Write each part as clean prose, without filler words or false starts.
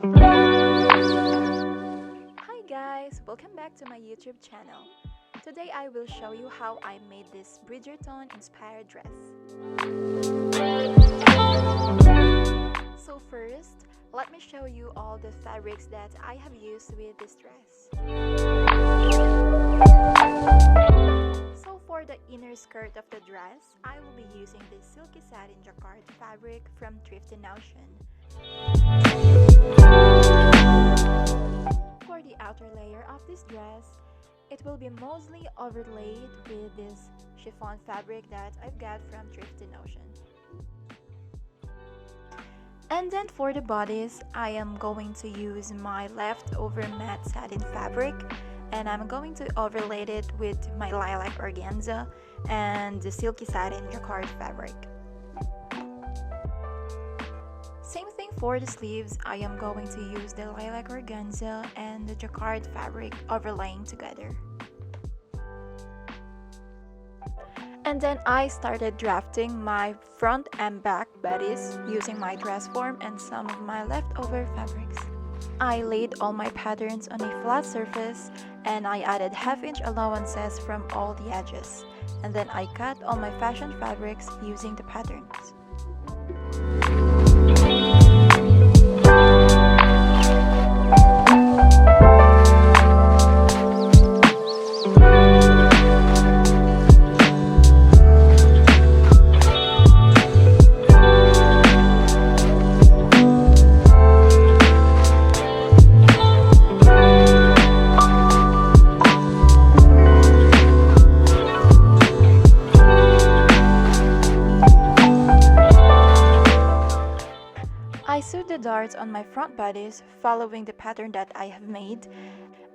Hi guys, welcome back to my YouTube channel. Today I will show you how I made this Bridgerton Inspired Dress. So first, let me show you all the fabrics that I have used with this dress. So for the inner skirt of the dress, I will be using this silky satin jacquard fabric from Thrift and Ocean. For the outer layer of this dress, it will be mostly overlaid with this chiffon fabric that I've got from Thrift and Ocean. And then for the bodice, I am going to use my leftover matte satin fabric, and I'm going to overlay it with my lilac organza and the silky satin jacquard fabric. Same thing for the sleeves, I am going to use the lilac organza and the jacquard fabric overlaying together. And then I started drafting my front and back bodice using my dress form and some of my leftover fabrics. I laid all my patterns on a flat surface and I added half-inch allowances from all the edges. And then I cut all my fashion fabrics using the patterns. I sewed the darts on my front bodice following the pattern that I have made,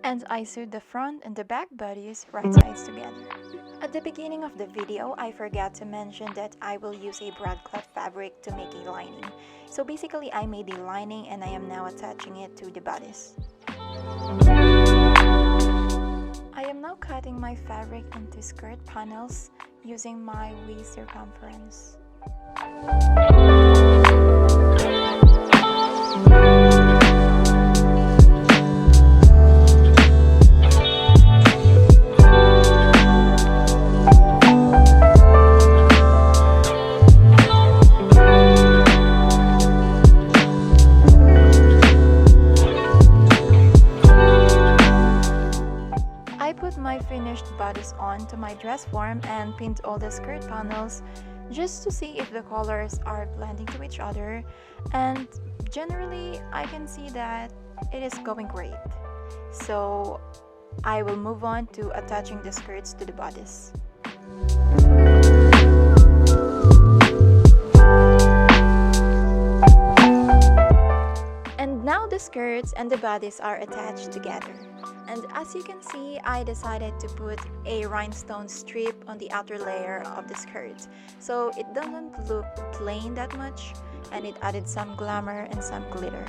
and I sewed the front and the back bodies right sides together. At the beginning of the video, I forgot to mention that I will use a broadcloth fabric to make a lining. So basically I made a lining and I am now attaching it to the bodice. I am now cutting my fabric into skirt panels using my waist circumference. I put my finished bodice on to my dress form and pinned all the skirt panels just to see if the colors are blending to each other, and generally I can see that it is going great. So I will move on to attaching the skirts to the bodice. And now the skirts and the bodice are attached together. And as you can see, I decided to put a rhinestone strip on the outer layer of the skirt, so it doesn't look plain that much, and it added some glamour and some glitter.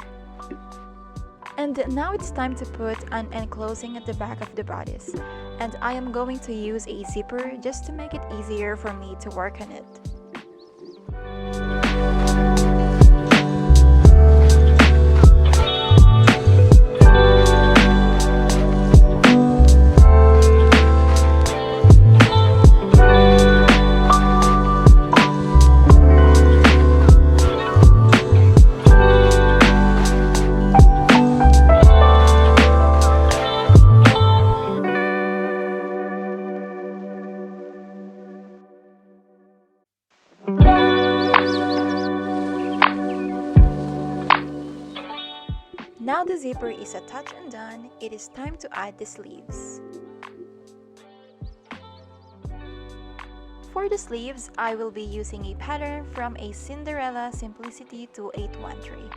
And now it's time to put an enclosing at the back of the bodice, and I am going to use a zipper just to make it easier for me to work on it. Now the zipper is attached and done, it is time to add the sleeves. For the sleeves, I will be using a pattern from a Cinderella Simplicity 2813.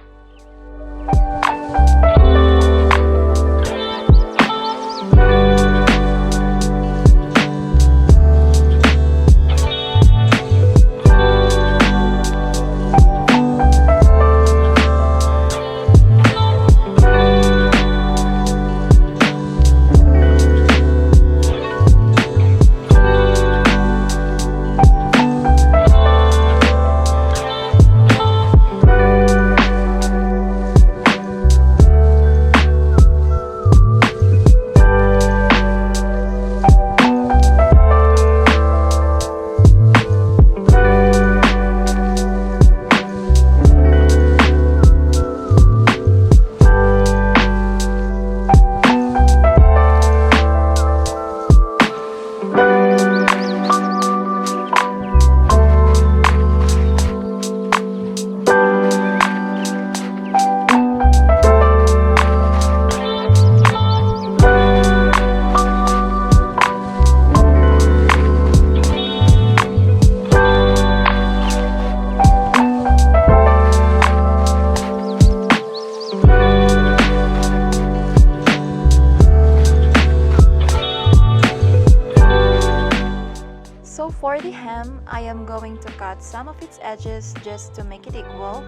for the hem, I am going to cut some of its edges just to make it equal,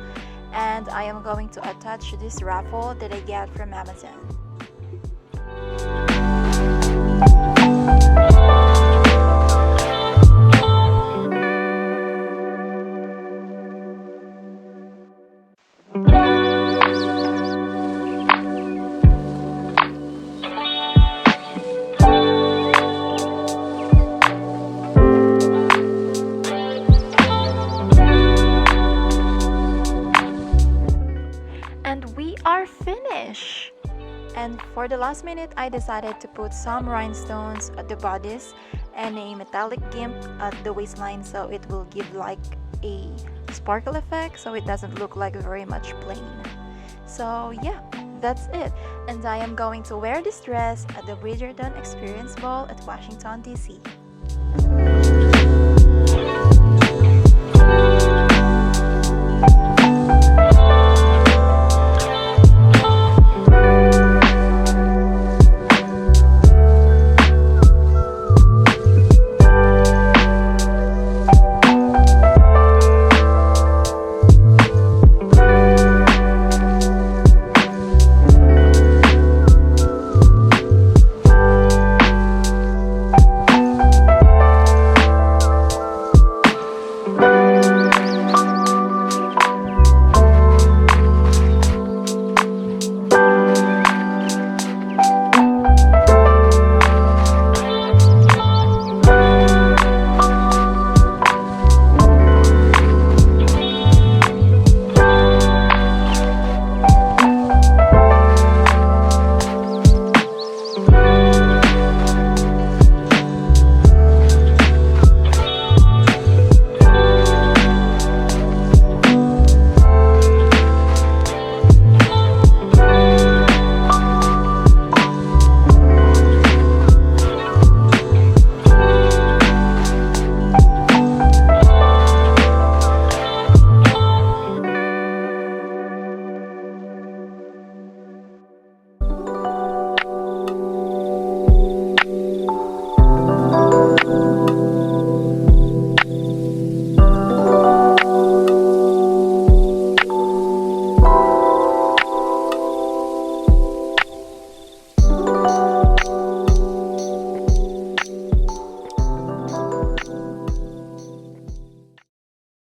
and I am going to attach this ruffle that I get from Amazon. And we are finished! And for the last minute, I decided to put some rhinestones at the bodice and a metallic gimp at the waistline, so it will give like a sparkle effect, so it doesn't look like very much plain. So yeah, that's it. And I am going to wear this dress at the Bridgerton Experience Ball at Washington, D.C.